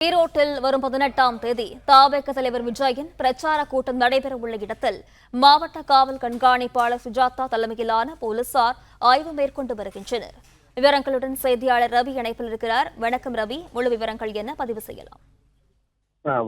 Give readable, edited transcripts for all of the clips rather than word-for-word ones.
ஈரோட்டில் வரும் 18ஆம் தேதி தவேக தலைவர் விஜயின் பிரச்சார கூட்டம் நடைபெறவுள்ள இடத்தில் மாவட்ட காவல் கண்காணிப்பாளர் சுஜாதா தலைமையிலான போலீசார் ஆய்வு மேற்கொண்டு வருகின்றனர். விவரங்களுடன் செய்தியாளர் ரவி இணைப்பில் இருக்கிறார். வணக்கம் ரவி, முழு விவரங்கள் என்ன பதிவு செய்யலாம்?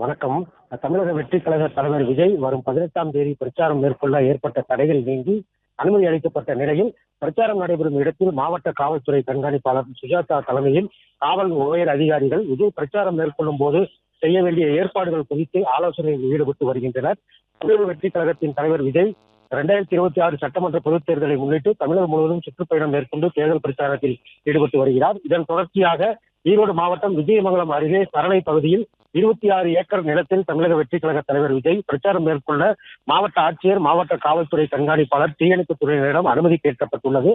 வணக்கம். தமிழக வெற்றிக் கழக தலைவர் விஜய் வரும் 18ஆம் தேதி பிரச்சாரம் மேற்கொள்ள ஏற்பட்ட தடைகள் நீங்கி அனுமதி அளிக்கப்பட்ட நிலையில் பிரச்சாரம் நடைபெறும் இடத்தில் மாவட்ட காவல்துறை கண்காணிப்பாளர் சுஜாதா தலைமையில் காவல் உயர் அதிகாரிகள் விஜய் பிரச்சாரம் மேற்கொள்ளும் போது செய்ய வேண்டிய ஏற்பாடுகள் குறித்து ஆலோசனையில் ஈடுபட்டு வருகின்றனர். தமிழக வெற்றிக் கழகத்தின் தலைவர் விஜய் 2026 சட்டமன்ற பொதுத் தேர்தலை முன்னிட்டு தமிழகம் முழுவதும் சுற்றுப்பயணம் மேற்கொண்டு தேர்தல் பிரச்சாரத்தில் ஈடுபட்டு வருகிறார். இதன் தொடர்ச்சியாக ஈரோடு மாவட்டம் விஜயமங்கலம் அருகே சரணை பகுதியில் 26 ஏக்கர் நிலத்தில் தமிழக வெற்றிக் கழக தலைவர் விஜய் பிரச்சாரம் மேற்கொள்ள மாவட்ட ஆட்சியர், மாவட்ட காவல்துறை கண்காணிப்பாளர், தீயணைப்பு துறையினரிடம் அனுமதி கேட்கப்பட்டுள்ளது.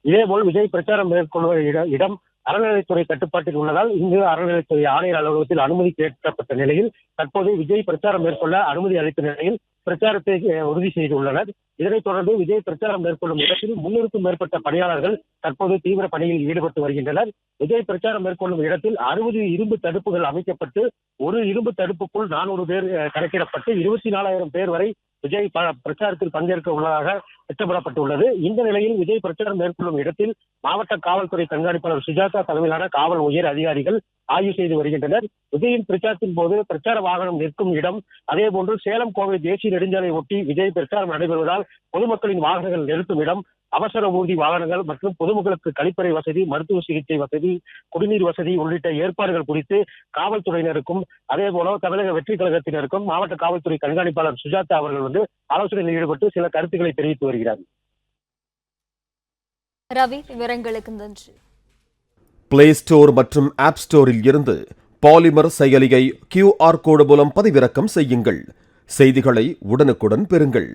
இதேபோல் விஜய் பிரச்சாரம் மேற்கொள்ளும் இடம் அறநிலைத்துறை கட்டுப்பாட்டில் உள்ளதால் இங்கு அறநிலைத்துறை ஆணையர் அலுவலகத்தில் அனுமதி கேட்கப்பட்ட நிலையில் தற்போது விஜய் பிரச்சாரம் மேற்கொள்ள அனுமதி அளித்த நிலையில் பிரச்சாரத்தை உறுதி செய்துள்ளனர். இதனைத் தொடர்ந்து விஜய் பிரச்சாரம் மேற்கொள்ளும் இடத்தில் 300க்கும் மேற்பட்ட பணியாளர்கள் தற்போது தீவிர பணியில் ஈடுபட்டு வருகின்றனர். விஜய் பிரச்சாரம் மேற்கொள்ளும் இடத்தில் 60 இரும்பு தடுப்புகள் அமைக்கப்பட்டு ஒரு இரும்பு தடுப்புக்குள் 400 பேர் கணக்கிடப்பட்டு 24,000 பேர் வரை விஜய் பிரச்சாரத்தில் பங்கேற்க உள்ளதாக திட்டமிடப்பட்டுள்ளது. இந்த நிலையில் விஜய் பிரச்சாரம் மேற்கொள்ளும் இடத்தில் மாவட்ட காவல்துறை கண்காணிப்பாளர் சுஜாதா தலைமையிலான காவல் உயர் அதிகாரிகள் ஆய்வு செய்து வருகின்றனர். விஜயின் பிரச்சாரத்தின் போது பிரச்சார வாகனம் நிற்கும் இடம், அதே போன்று சேலம் கோவை தேசிய நெடுஞ்சாலை ஒட்டி விஜய் பிரச்சாரம் நடைபெறுவதால் பொதுமக்களின் வாகனங்கள் நிறுத்தும் இடம், அவசர ஊர்தி வாகனங்கள் மற்றும் பொதுமக்களுக்கு கழிப்பறை வசதி, மருத்துவ சிகிச்சை வசதி, குடிநீர் வசதி உள்ளிட்ட ஏற்பாடுகள் குறித்து காவல்துறையினருக்கும் அதே போல தமிழக வெற்றிக் கழகத்தினருக்கும் மாவட்ட காவல்துறை கண்காணிப்பாளர் சுஜாதா அவர்கள் ஆலோசனையில் ஈடுபட்டு சில கருத்துக்களை தெரிவித்து வருகிறார். ரவி, விவரங்களுக்கு நன்றி. பிளே ஸ்டோர் மற்றும் ஆப் ஸ்டோரில் இருந்து பாலிமர் செயலியை QR கோடு மூலம் பதிவிறக்கம் செய்யுங்கள். செய்திகளை உடனுக்குடன் பெறுங்கள்.